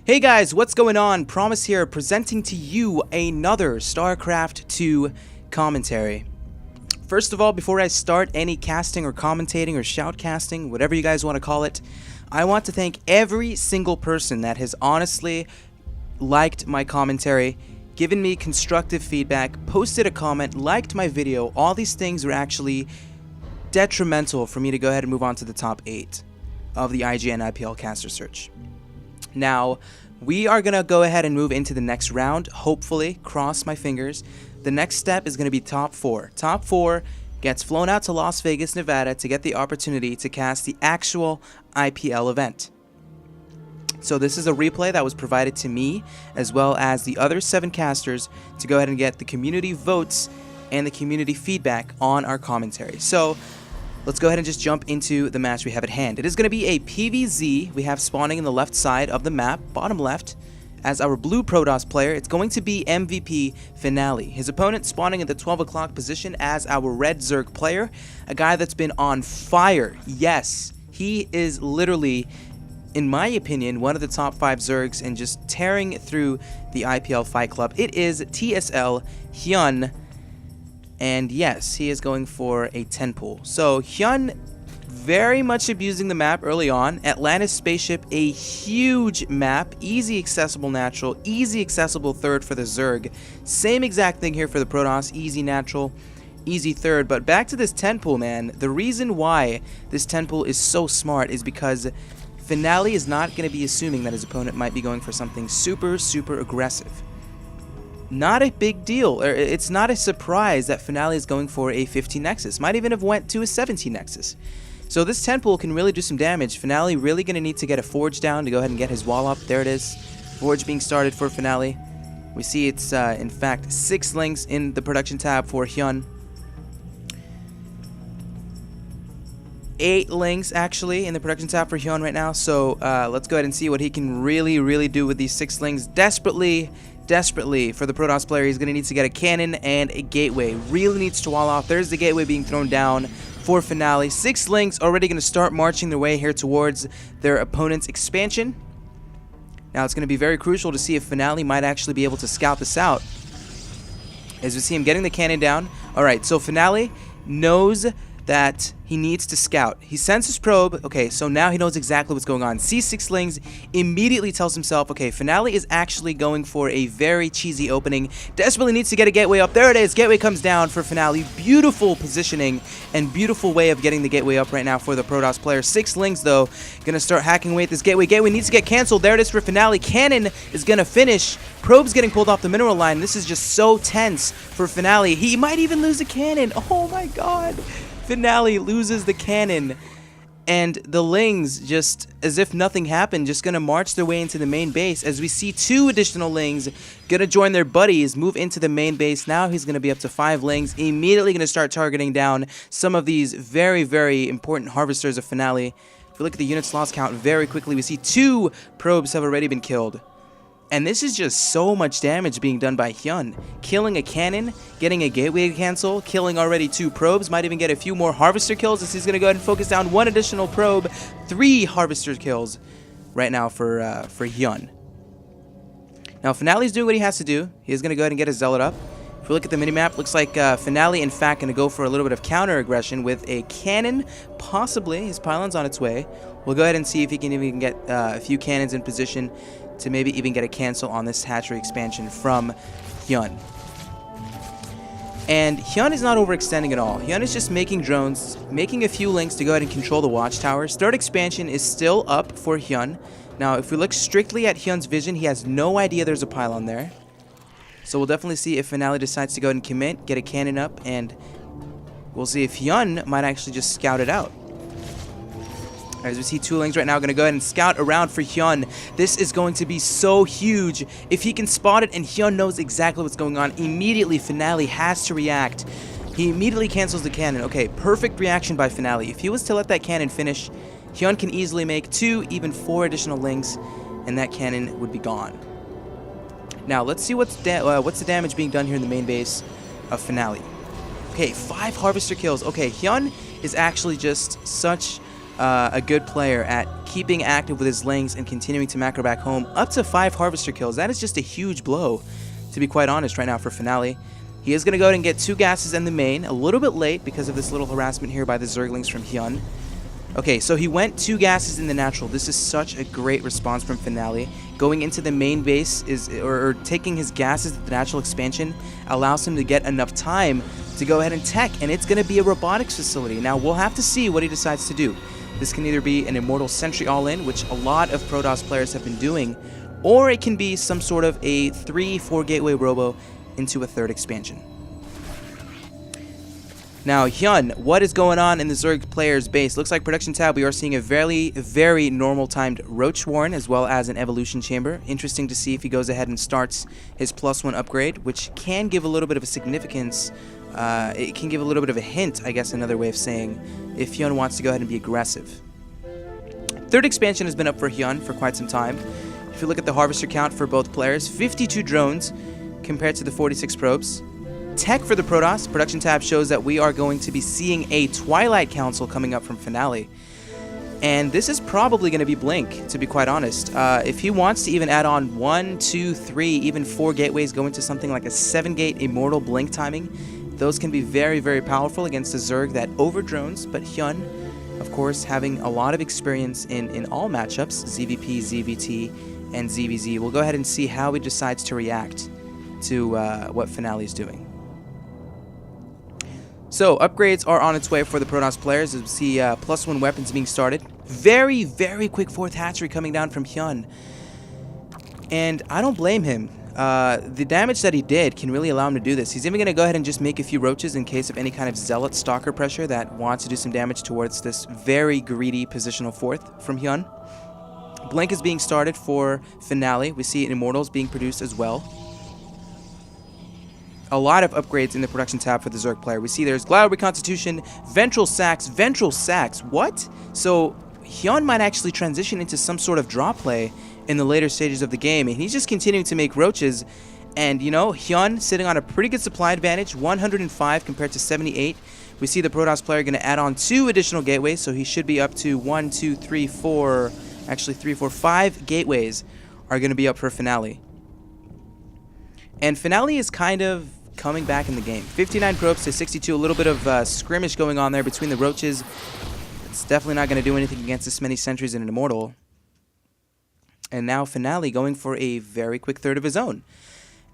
Hey guys, what's going on? Promise here, presenting to you another StarCraft 2 commentary. First of all, before I start any casting or commentating or shoutcasting, whatever you guys want to call it, I want to thank every single person that has honestly liked my commentary, given me constructive feedback, posted a comment, liked my video. All these things were actually detrimental for me to go ahead and move on to the top 8 of the IGN IPL caster search. Now, we are going to go ahead and move into the next round, hopefully, cross my fingers. The next step is going to be top 4. Top 4 gets flown out to Las Vegas, Nevada to get the opportunity to cast the actual IPL event. So this is a replay that was provided to me, as well as the other 7 casters, to go ahead and get the community votes and the community feedback on our commentary. So let's go ahead and just jump into the match we have at hand. It is going to be a PvZ we have spawning in the left side of the map, bottom left, as our blue Protoss player. It's going to be MvPFinale. His opponent spawning in the 12 o'clock position as our red Zerg player, a guy that's been on fire. Yes, he is literally, in my opinion, one of the top 5 Zergs and just tearing through the IPL Fight Club. It is TSLHyuN. And yes, he is going for a 10 pool. So HyuN very much abusing the map early on. Atlantis Spaceship, a huge map, easy accessible natural, easy accessible third for the Zerg. Same exact thing here for the Protoss, easy natural, easy third. But back to this 10 pool, man. The reason why this 10 pool is so smart is because Finale is not going to be assuming that his opponent might be going for something super aggressive. Not a big deal. It's not a surprise that Finale is going for a 15 Nexus. Might even have went to a 17 Nexus. So this 10 pool can really do some damage. Finale really going to need to get a Forge down to go ahead and get his wall up. There it is. Forge being started for Finale. We see it's, in fact, 6 links in the production tab for HyuN. 8 links, actually, in the production tab for HyuN right now. So let's go ahead and see what he can really do with these 6 links. Desperately for the Protoss player, he's going to need to get a cannon and a gateway. Really needs to wall off. There's the gateway being thrown down for Finale. 6 links already going to start marching their way here towards their opponent's expansion. Now it's going to be very crucial to see if Finale might actually be able to scout this out, as we see him getting the cannon down. Alright, so Finale knows that he needs to scout. He sends his probe. Okay, so now he knows exactly what's going on. C6 Lings immediately tells himself, okay, Finale is actually going for a very cheesy opening. Desperately needs to get a gateway up. There it is. Gateway comes down for Finale. Beautiful positioning and beautiful way of getting the gateway up right now for the Protoss player. 6 Lings, though, going to start hacking away at this gateway. Gateway needs to get canceled. There it is for Finale. Cannon is going to finish. Probe's getting pulled off the mineral line. This is just so tense for Finale. He might even lose a cannon. Oh, my God. Finale loses the cannon, and the Lings, just as if nothing happened, just going to march their way into the main base, as we see 2 additional Lings going to join their buddies, move into the main base. Now he's going to be up to 5 Lings, immediately going to start targeting down some of these very important harvesters of Finale. If we look at the unit loss count very quickly, we see 2 probes have already been killed. And this is just so much damage being done by HyuN. Killing a cannon, getting a gateway cancel, killing already 2 probes, might even get a few more harvester kills, as he's going to go ahead and focus down 1 additional probe. 3 harvester kills right now for HyuN. Now Finale's doing what he has to do. He's going to go ahead and get his Zealot up. If we look at the minimap, looks like Finale, in fact, going to go for a little bit of counter aggression with a cannon, possibly. His pylon's on its way. We'll go ahead and see if he can even get a few cannons in position to maybe even get a cancel on this hatchery expansion from HyuN. And HyuN is not overextending at all. HyuN is just making drones, making a few links to go ahead and control the watchtowers. Third expansion is still up for HyuN. Now, if we look strictly at HyuN's vision, he has no idea there's a pylon there. So we'll definitely see if Finale decides to go ahead and commit, get a cannon up, and we'll see if HyuN might actually just scout it out. As we see 2 Lings right now, going to go ahead and scout around for HyuN. This is going to be so huge. If he can spot it and HyuN knows exactly what's going on, immediately Finale has to react. He immediately cancels the cannon. Okay, perfect reaction by Finale. If he was to let that cannon finish, HyuN can easily make 2, even 4 additional Lings, and that cannon would be gone. Now, let's see what's the damage being done here in the main base of Finale. Okay, 5 harvester kills. Okay, HyuN is actually just such a good player at keeping active with his Lings and continuing to macro back home. Up to 5 Harvester kills. That is just a huge blow, to be quite honest, right now for Finale. He is going to go ahead and get 2 gases in the main. A little bit late because of this little harassment here by the Zerglings from HyuN. Okay, so he went 2 gases in the natural. This is such a great response from Finale. Going into the main base or taking his gases at the natural expansion allows him to get enough time to go ahead and tech, and it's going to be a robotics facility. Now, we'll have to see what he decides to do. This can either be an Immortal Sentry all-in, which a lot of Protoss players have been doing, or it can be some sort of a 3-4 gateway robo into a 3rd expansion. Now, HyuN, what is going on in the Zerg player's base? Looks like production tab, we are seeing a very normal timed Roach Warren as well as an Evolution Chamber. Interesting to see if he goes ahead and starts his +1 upgrade, which can give a little bit of a significance. It can give a little bit of a hint, I guess, another way of saying, if HyuN wants to go ahead and be aggressive. 3rd expansion has been up for HyuN for quite some time. If you look at the Harvester count for both players, 52 drones compared to the 46 probes. Tech for the Protoss, production tab shows that we are going to be seeing a Twilight Council coming up from Finale. And this is probably going to be Blink, to be quite honest. If he wants to even add on 1, 2, 3, even 4 gateways, go into something like a 7-gate Immortal Blink timing, those can be very powerful against a Zerg that over-drones, but HyuN, of course, having a lot of experience in all matchups, ZVP, ZVT, and ZVZ. We'll go ahead and see how he decides to react to what Finale is doing. So, upgrades are on its way for the Protoss players, as we see +1 weapons being started. Very quick 4th hatchery coming down from HyuN. And I don't blame him. The damage that he did can really allow him to do this. He's even going to go ahead and just make a few roaches in case of any kind of Zealot Stalker pressure that wants to do some damage towards this very greedy positional 4th from HyuN. Blink is being started for Finale. We see Immortals being produced as well. A lot of upgrades in the production tab for the Zerg player. We see there's Glial Reconstitution, Ventral Sacs. What? So HyuN might actually transition into some sort of draw play in the later stages of the game, and he's just continuing to make roaches. And you know, HyuN sitting on a pretty good supply advantage, 105 compared to 78. We see the Protoss player going to add on 2 additional gateways, so he should be up to 1, 2, 3, 4, actually 3, 4, 5 gateways are going to be up for Finale. And Finale is kind of coming back in the game. 59 probes to 62, a little bit of skirmish going on there between the roaches. It's definitely not going to do anything against this many sentries in an Immortal. And now Finale going for a very quick 3rd of his own.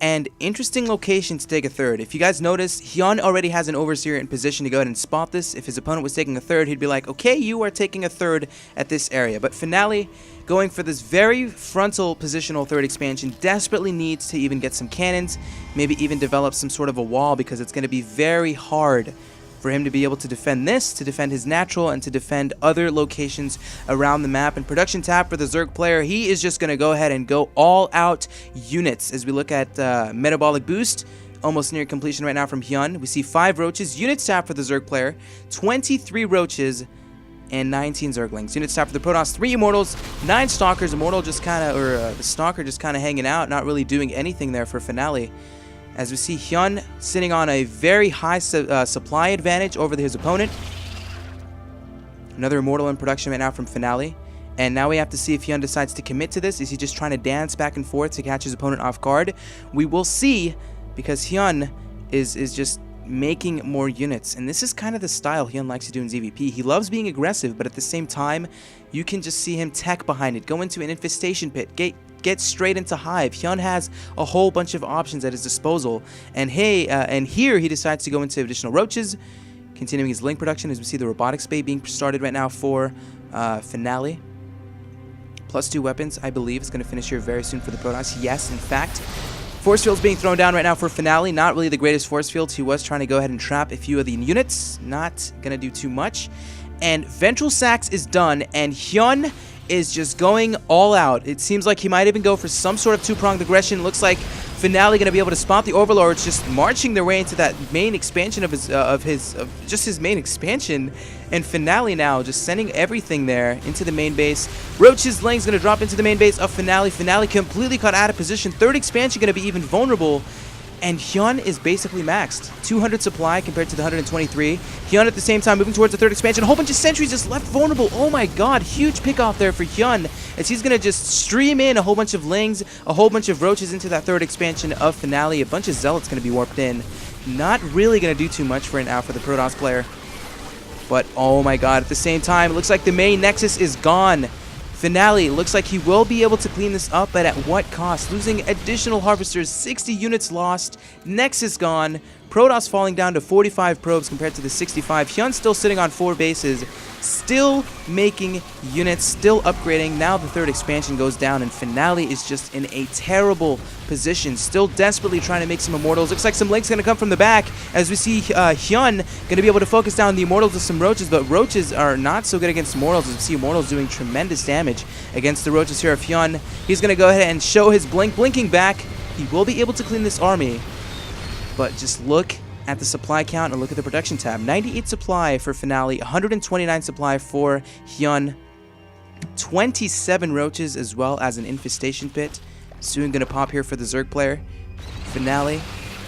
And interesting location to take a 3rd. If you guys notice, HyuN already has an Overseer in position to go ahead and spot this. If his opponent was taking a 3rd, he'd be like, okay, you are taking a 3rd at this area. But Finale, going for this very frontal positional 3rd expansion, desperately needs to even get some cannons, maybe even develop some sort of a wall, because it's going to be very hard for him to be able to defend this, to defend his natural, and to defend other locations around the map. And production tab for the Zerg player, he is just going to go ahead and go all out units. As we look at Metabolic Boost, almost near completion right now from HyuN. We see 5 roaches. Units tab for the Zerg player, 23 roaches and 19 Zerglings. Units tab for the Protoss, 3 Immortals, 9 Stalkers. Immortal just kind of, or the Stalker just kind of hanging out, not really doing anything there for Finale. As we see HyuN sitting on a very high supply advantage over his opponent. Another Immortal in production right now from Finale. And now we have to see if HyuN decides to commit to this. Is he just trying to dance back and forth to catch his opponent off guard? We will see, because HyuN is just making more units. And this is kind of the style HyuN likes to do in ZVP. He loves being aggressive, but at the same time, you can just see him tech behind it. Go into an infestation pit. Get straight into Hive. HyuN has a whole bunch of options at his disposal. And hey, and here he decides to go into additional roaches, continuing his link production, as we see the robotics bay being started right now for Finale. +2 weapons, I believe, is going to finish here very soon for the Protoss. Yes, in fact. Force fields being thrown down right now for Finale. Not really the greatest force fields. He was trying to go ahead and trap a few of the units. Not going to do too much. And Ventral Sacs is done, and HyuN is just going all out. It seems like he might even go for some sort of 2-pronged aggression. Looks like Finale going to be able to spot the Overlords, just marching their way into that main expansion of his main expansion. And Finale now just sending everything there into the main base. Roach's Lang's going to drop into the main base of Finale. Finale completely caught out of position. 3rd expansion going to be even vulnerable. And HyuN is basically maxed. 200 supply compared to the 123. HyuN at the same time moving towards the third expansion. A whole bunch of sentries just left vulnerable. Oh my god, huge pick off there for HyuN, as he's going to just stream in a whole bunch of Lings, a whole bunch of Roaches into that third expansion of Finale. A bunch of Zealots going to be warped in. Not really going to do too much for an out for the Protoss player. But oh my god, at the same time, it looks like the main Nexus is gone. Finale looks like he will be able to clean this up, but at what cost? Losing additional Harvesters, 60 units lost, Nexus gone, Protoss falling down to 45 probes compared to the 65. HyuN still sitting on 4 bases, still making units, still upgrading. Now the third expansion goes down, and Finale is just in a terrible position, still desperately trying to make some Immortals. Looks like some Link's going to come from the back, as we see HyuN going to be able to focus down the Immortals with some Roaches, but Roaches are not so good against Immortals, as we see Immortals doing tremendous damage against the Roaches here of HyuN. He's going to go ahead and show his blink, blinking back. He will be able to clean this army, but just look at the supply count and look at the production tab. 98 supply for Finale, 129 supply for HyuN, 27 Roaches as well as an Infestation Pit. Soon going to pop here for the Zerg player. Finale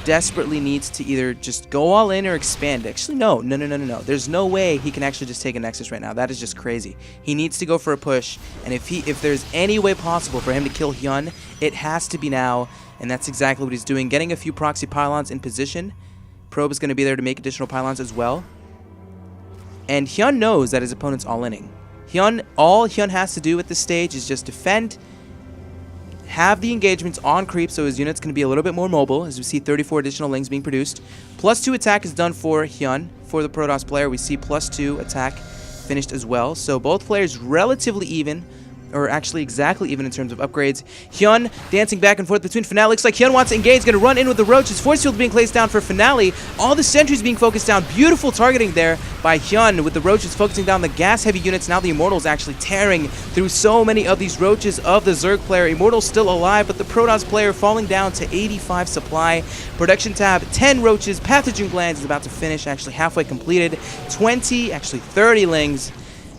desperately needs to either just go all in or expand. Actually, no. There's no way he can actually just take a Nexus right now. That is just crazy. He needs to go for a push, and if there's any way possible for him to kill HyuN, it has to be now, and that's exactly what he's doing. Getting a few proxy pylons in position. Probe is going to be there to make additional pylons as well. And HyuN knows that his opponent's all-inning. All HyuN has to do at this stage is just defend, have the engagements on creep, so his unit's going to be a little bit more mobile, as we see 34 additional Lings being produced. +2 attack is done for HyuN. For the Protoss player, we see +2 attack finished as well. So both players relatively even, or actually exactly even in terms of upgrades. HyuN dancing back and forth between Finale. Looks like HyuN wants to engage, going to run in with the Roaches. Force field being placed down for Finale. All the sentries being focused down. Beautiful targeting there by HyuN, with the Roaches focusing down the gas-heavy units. Now the Immortals actually tearing through so many of these Roaches of the Zerg player. Immortals still alive, but the Protoss player falling down to 85 supply. Production tab, 10 Roaches. Pathogen Glands is about to finish, actually halfway completed. 20, actually 30 Lings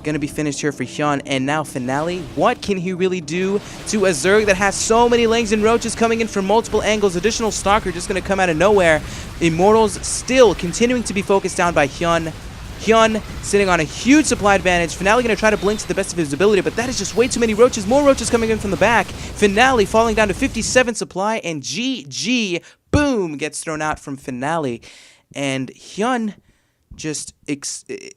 going to be finished here for HyuN. And now Finale, what can he really do to a Zerg that has so many Lings and Roaches coming in from multiple angles? Additional Stalker just going to come out of nowhere. Immortals still continuing to be focused down by HyuN. HyuN sitting on a huge supply advantage. Finale going to try to blink to the best of his ability, but that is just way too many Roaches. More Roaches coming in from the back. Finale falling down to 57 supply, and GG, boom, gets thrown out from Finale. And HyuN just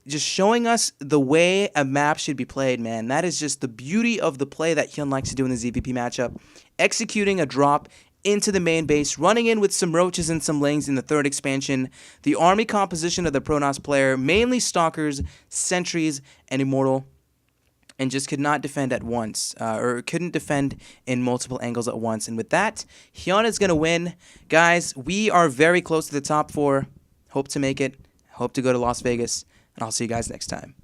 showing us the way a map should be played, man. That is just the beauty of the play that HyuN likes to do in the ZVP matchup. Executing a drop into the main base, running in with some Roaches and some Lings in the third expansion. The army composition of the Protoss player, mainly Stalkers, Sentries, and Immortal, and just could not defend at once, or couldn't defend in multiple angles at once. And with that, HyuN is going to win. Guys, we are very close to the top 4. Hope to make it. Hope to go to Las Vegas, and I'll see you guys next time.